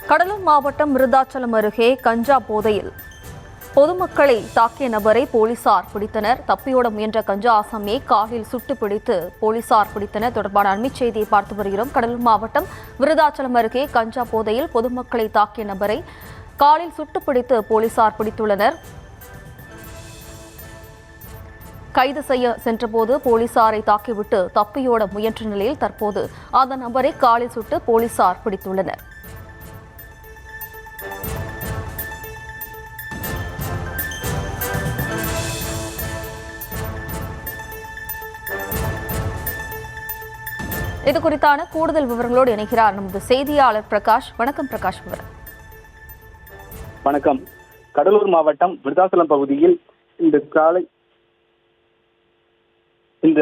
கடலூர் மாவட்டம் விருதாச்சலம் அருகே கஞ்சா போதையில் பொதுமக்களை தாக்கிய நபரை போலீசார் பிடித்தனர். தப்பியோட முயன்ற கஞ்சா ஆசாமியை காலில் சுட்டு பிடித்து போலீசார் பிடித்தனர். தொடர்பான அண்மைச் செய்தியை பார்த்து வருகிறோம். கடலூர் மாவட்டம் விருதாச்சலம் அருகே கஞ்சா போதையில் பொதுமக்களை தாக்கிய நபரை காலில் சுட்டு பிடித்து போலீசார் பிடித்துள்ளனர். கைது செய்ய சென்றபோது போலீசாரை தாக்கிவிட்டு தப்பியோட முயன்ற நிலையில் தற்போது அந்த நபரை காலில் சுட்டு போலீசார் பிடித்துள்ளனர். இது குறித்தான கூடுதல் விவரங்களோடு இணைகிறார் நமது செய்தியாளர் பிரகாஷ். வணக்கம் பிரகாஷ். விவரம். வணக்கம். கடலூர் மாவட்டம் விருதாச்சலம் பகுதியில் இன்று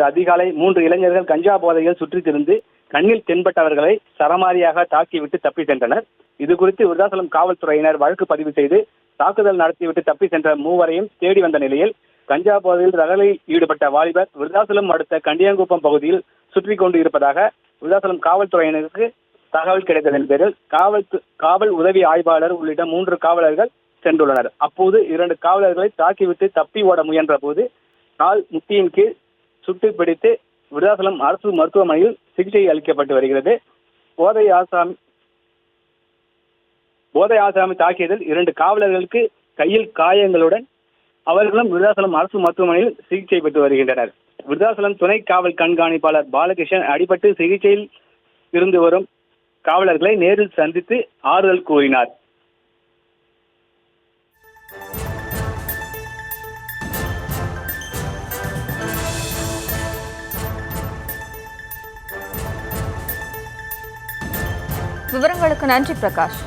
அதிகாலை 3 இளைஞர்கள் கஞ்சா போதையில் சுற்றித் திரிந்து கண்ணில் தென்பட்டவர்களை சரமாரியாக தாக்கிவிட்டு தப்பி சென்றனர். இது குறித்து விருதாச்சலம் காவல்துறையினர் வழக்கு பதிவு செய்து தாக்குதல் நடத்திவிட்டு தப்பி சென்ற மூவரையும் தேடி வந்த நிலையில் கஞ்சா போதையில் ரகளையில் ஈடுபட்ட வாலிபர் விருதாச்சலம் அடுத்த கண்டியங்குப்பம் பகுதியில் சுற்றி கொண்டு இருப்பதாக விருதாச்சலம் காவல்துறையினருக்கு தகவல் கிடைத்ததன் பேரில் காவல் உதவி ஆய்வாளர் உள்ளிட்ட 3 காவலர்கள் சென்றுள்ளனர். அப்போது 2 காவலர்களை தாக்கிவிட்டு தப்பி ஓட முயன்ற போது கால் முட்டியின் கீழ் சுட்டு பிடித்து விருதாச்சலம் அரசு மருத்துவமனையில் சிகிச்சை அளிக்கப்பட்டு வருகிறது. போதை ஆசாமி தாக்கியதில் 2 காவலர்களுக்கு கையில் காயங்களுடன் அவர்களும் விருதாச்சலம் அரசு மருத்துவமனையில் சிகிச்சை பெற்று வருகின்றனர். விருதாச்சலம் துணை காவல் கண்காணிப்பாளர் பாலகிருஷ்ணன் அடிபட்டு சிகிச்சையில் இருந்து வரும் காவலர்களை நேரில் சந்தித்து ஆறுதல் கூறினார். விவரங்களுக்கு நன்றி பிரகாஷ்.